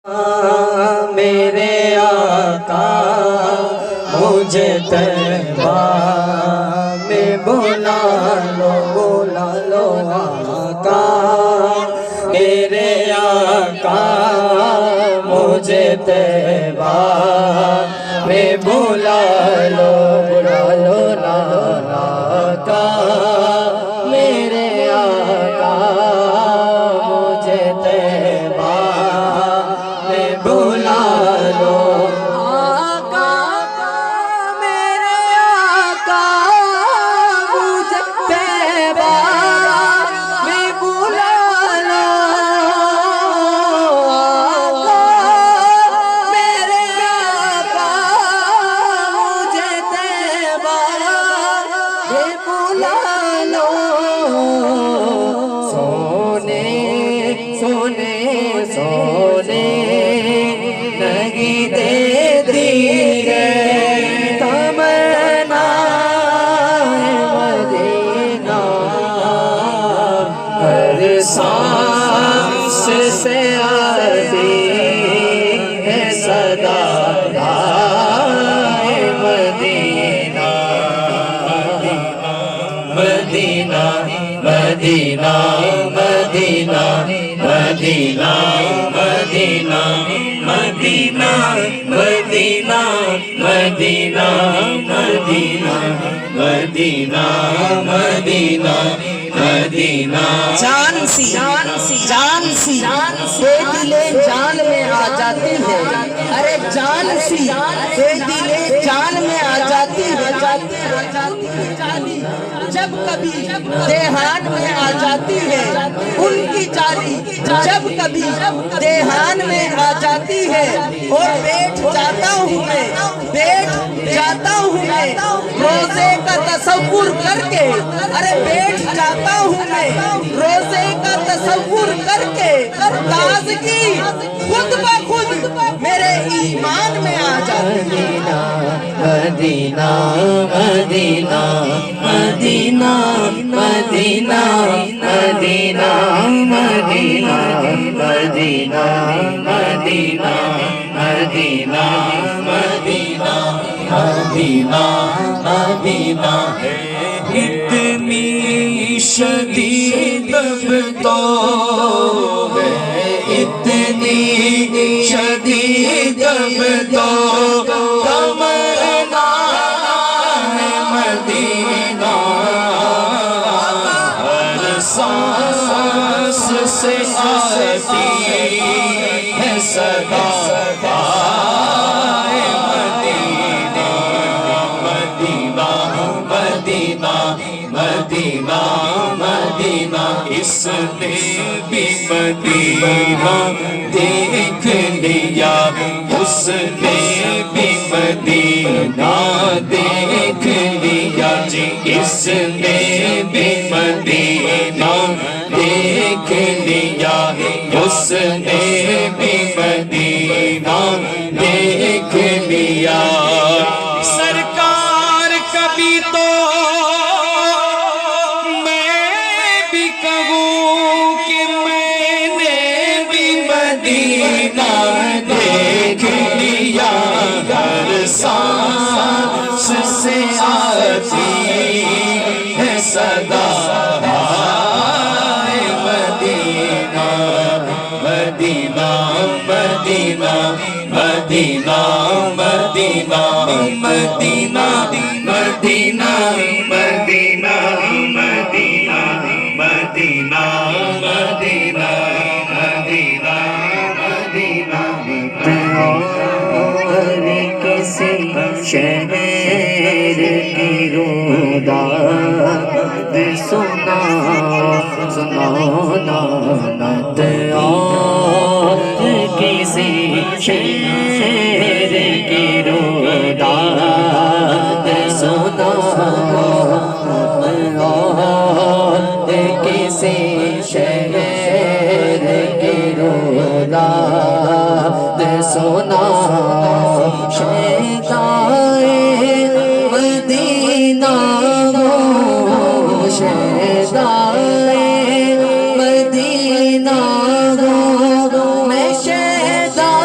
میرے آقا مجھے طیبہ میں بلا لو آقا میرے آقا مجھے طیبہ میں بلا لو نا آقا میرے آقا مجھے طیبہ میں بلا لو آقا میرے آقا مجھے طیبہ میں بلا لو آقا میرے آقا مجھے طیبہ میں بلا لو سونے سونے سونے نہیں دیتی ہے تمنا مدینہ ہر سانس سے آتی ہے صدا مدینہ مدینہ مدینہ مدینہ مدینہ مدینہ مدینہ مدینہ مدینہ مدینہ مدینہ مدینہ مدینہ جان سی بے دلے جان میں آ جاتی ہے ارے جان سی بے دلے جان میں آ جاتی ہے جب کبھی دیہان میں آ جاتی ہے ان کی جالی جب کبھی دیہان میں آ جاتی ہے اور بیٹھ جاتا ہوں میں روزے کا تصور کر کے ارے بیٹھ جاتا ہوں میں روزے کا تصور کر کے تازگی خود بخود میرے ایمان میں آ جاتی ہے مدینہ مدینہ مدینہ مدینہ مدینہ مدینہ مدینہ مدینہ مدینہ مدینہ مدینہ مدینہ اتنی شدید تو ہے اتنی شدید تو تمنا ہے مدینہ ہر سانس سے آتی ہے صدا مدینہ مدینہ مدینہ مدینہ مدینہ اس نے بھی مدینہ دیکھ لیا اس نے بھی مدینہ دیکھ لیا جی اس نے بھی مدینہ دیکھ لیا اس نے بھی مدینہ دیکھ لیا سرکار کبھی تو میں بھی کہوں کہ میں نے بھی مدینہ دیکھ لیا ہر سانس سے آتی ہے صدا مدینہ مدینہ مدینہ مدینہ مدینہ مدینہ مدینہ مدینہ مدینہ مدینہ مدینہ مدینہ مدینہ اور کسی شہر کی روداد سنا نعت اور کسی شہر کی روداد سنا اور کسی شہر کی روداد سنا شیدائے مدینہ شیدائے مدینہ میں شیدائے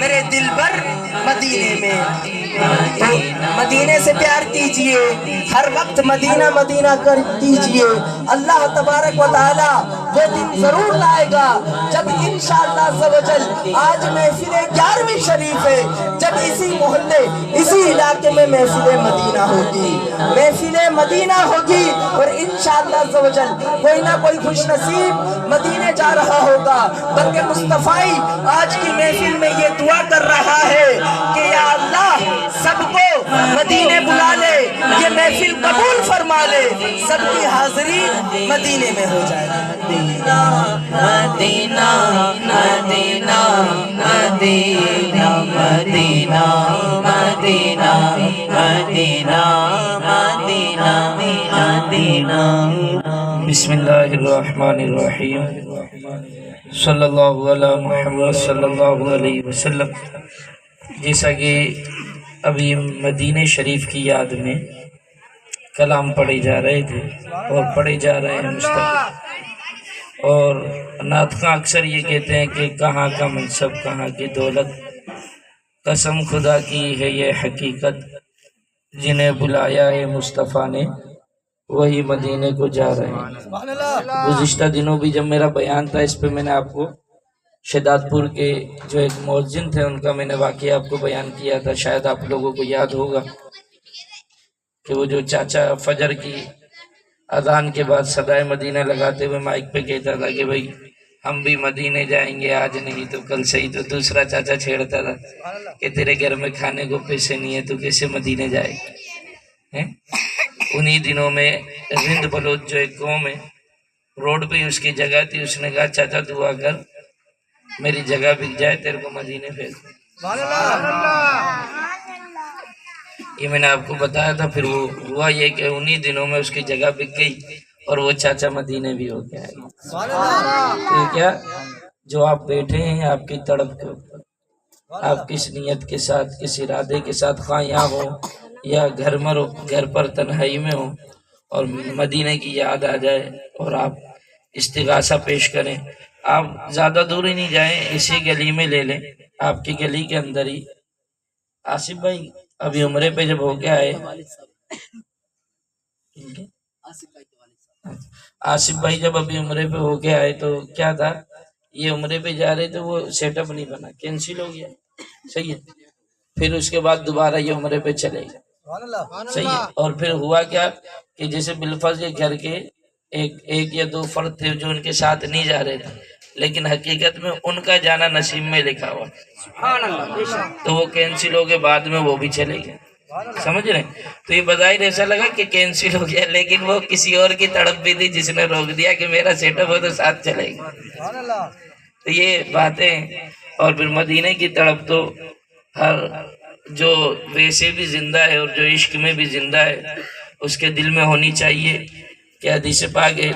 میرے دل بر مدینے میں۔ تو مدینے سے پیار کیجئے، ہر وقت مدینہ مدینہ کر کیجئے۔ اللہ تبارک و تعالی وہ دن ضرور لائے گا جب انشاءاللہ عز و جل، آج محفل 11ویں شریف ہے، جب اسی محلے اسی علاقے میں محفل مدینہ ہوگی، محفل مدینہ ہوگی، اور انشاءاللہ عز و جل کوئی نہ کوئی خوش نصیب مدینے جا رہا ہوگا۔ بلکہ مصطفی آج کی محفل میں یہ دعا کر رہا ہے کہ یا اللہ سب کو مدینے بلا لے، یہ محفل قبول فرما لے، سب کی حاضری مدینے میں ہو جائے۔ مدینہ مدینہ مدینہ مدینہ مدینہ مدینہ مدینہ مدینہ مدینہ۔ بسم اللہ الرحمن الرحیم، صلی اللہ علیہ محمد صلی اللہ علیہ وسلم۔ جیسا کہ ابھی مدینہ شریف کی یاد میں کلام پڑھے جا رہے تھے اور پڑھے جا رہے ہیں مستقبل، اور نعت خواں اکثر یہ کہتے ہیں کہ کہاں کا منصب کہاں کی دولت، قسم خدا کی ہے یہ حقیقت، جنہیں بلایا ہے مصطفیٰ نے وہی مدینے کو جا رہے ہیں۔ گزشتہ دنوں بھی جب میرا بیان تھا اس پہ میں نے آپ کو شہداد پور کے جو ایک مؤذن تھے ان کا میں نے واقعہ آپ کو بیان کیا تھا، شاید آپ لوگوں کو یاد ہوگا کہ وہ جو چاچا فجر کی اذان کے بعد صدائے مدینہ لگاتے ہوئے مائک پہ کہتا تھا کہ بھئی ہم بھی مدینے جائیں گے، آج نہیں تو کل سے ہی، تو دوسرا چاچا چھیڑتا تھا کہ تیرے گھر میں کھانے کو پیسے نہیں ہے تو کیسے مدینے جائے گا۔ انہی دنوں میں رند بلوچ جو ایک قوم ہے، روڈ پہ اس کی جگہ تھی، اس نے کہا چاچا دعا کر میری جگہ بک جائے تیرے کو مدینے بھیج دوں۔ یہ میں نے آپ کو بتایا تھا، پھر وہ ہوا یہ کہ انہی دنوں میں اس کی جگہ بک گئی اور وہ چاچا مدینے بھی ہو گیا۔ تو کیا جو آپ بیٹھے ہیں آپ کی تڑپ کے اوپر، آپ کس نیت کے ساتھ کس ارادے کے ساتھ، خواہ یہاں ہو یا گھر میں گھر پر تنہائی میں ہو اور مدینے کی یاد آ جائے اور آپ استغاثہ پیش کریں، آپ زیادہ دور ہی نہیں جائیں، اسی گلی میں لے لیں، آپ کی گلی کے اندر ہی۔ آصف بھائی ابھی عمرے پہ جب ہو کے آئے، آصف بھائی جب ابھی عمرے پہ ہو کے آئے تو کیا تھا، یہ عمرے پہ جا رہے تھے، وہ سیٹ اپ نہیں بنا، کینسل ہو گیا، صحیح ہے، پھر اس کے بعد دوبارہ یہ عمرے پہ چلے گئے، صحیح ہے، اور پھر ہوا کیا کہ جیسے بالفرض یہ گھر کے ایک یا دو فرد تھے جو ان کے ساتھ نہیں جا رہے تھے، لیکن حقیقت میں ان کا جانا نصیب میں لکھا ہوا، تو وہ کینسل ہو گئے، بعد میں وہ بھی چلے گئے، سمجھ رہے ہیں؟ تو یہ بظاہر ایسا لگا کہ کینسل ہو گیا، لیکن وہ کسی اور کی تڑپ بھی تھی جس نے روک دیا کہ میرا سیٹ اپ ہو تو ساتھ چلے گا۔ تو یہ باتیں، اور پھر مدینے کی تڑپ تو ہر جو ویسے بھی زندہ ہے اور جو عشق میں بھی زندہ ہے اس کے دل میں ہونی چاہیے۔ کہ حدیث پاک ہے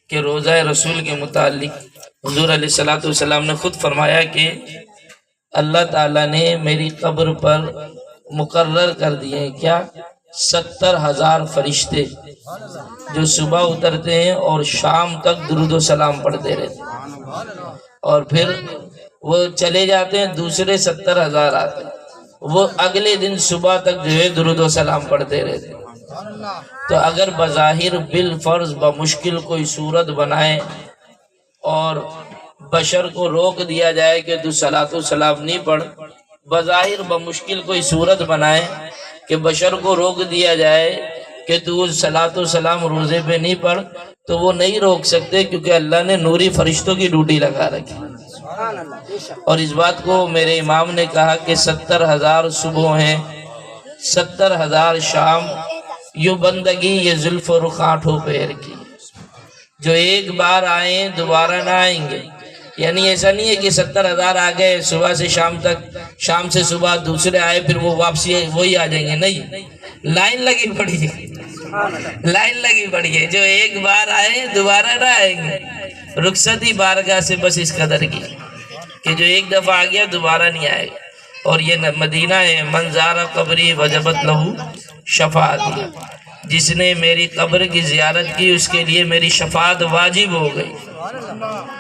کہ روضہ رسول کے متعلق حضور علیہ السلام نے خود فرمایا کہ اللہ تعالیٰ نے میری قبر پر مقرر کر دیے ہیں کیا، 70,000 فرشتے جو صبح اترتے ہیں اور شام تک درود و سلام پڑھتے رہتے ہیں، اور پھر وہ چلے جاتے ہیں، دوسرے 70,000 آتے ہیں، وہ اگلے دن صبح تک جو ہے درود و سلام پڑھتے رہتے ہیں۔ تو اگر بظاہر بالفرض بمشکل کوئی صورت بنائے اور بشر کو روک دیا جائے کہ تو صلاۃ و سلام نہیں پڑھ، بظاہر بمشکل کوئی صورت بنائے کہ بشر کو روک دیا جائے کہ تو صلاۃ و سلام روزے پہ نہیں پڑھ، تو وہ نہیں روک سکتے، کیونکہ اللہ نے نوری فرشتوں کی ڈیوٹی لگا رکھی۔ اور اس بات کو میرے امام نے کہا کہ 70,000 صبح ہیں، 70,000 شام، یوں بندگی یہ زلف و رخاٹھوں پیر کی، جو ایک بار آئیں دوبارہ نہ آئیں گے۔ یعنی ایسا نہیں ہے کہ 70,000 آ گئے صبح سے شام تک، شام سے صبح دوسرے آئے پھر وہ واپسی وہی آ جائیں گے، نہیں، لائن لگی پڑی ہے، لائن لگی پڑی ہے، جو ایک بار آئے دوبارہ نہ آئیں گے۔ رخصتی بارگاہ سے بس اس قدر کی کہ جو ایک دفعہ آ گیا دوبارہ نہیں آئے گا۔ اور یہ مدینہ ہے، من زار قبری وجبت لہو شفاعتی، جس نے میری قبر کی زیارت کی اس کے لیے میری شفاعت واجب ہو گئی،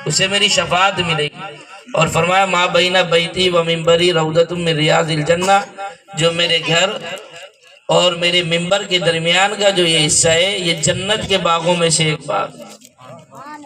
اسے میری شفاعت ملے گی۔ اور فرمایا ما بین بیتی و منبری روضۃ من ریاض الجنہ، جو میرے گھر اور میرے منبر کے درمیان کا جو یہ حصہ ہے یہ جنت کے باغوں میں سے ایک باغ ہے۔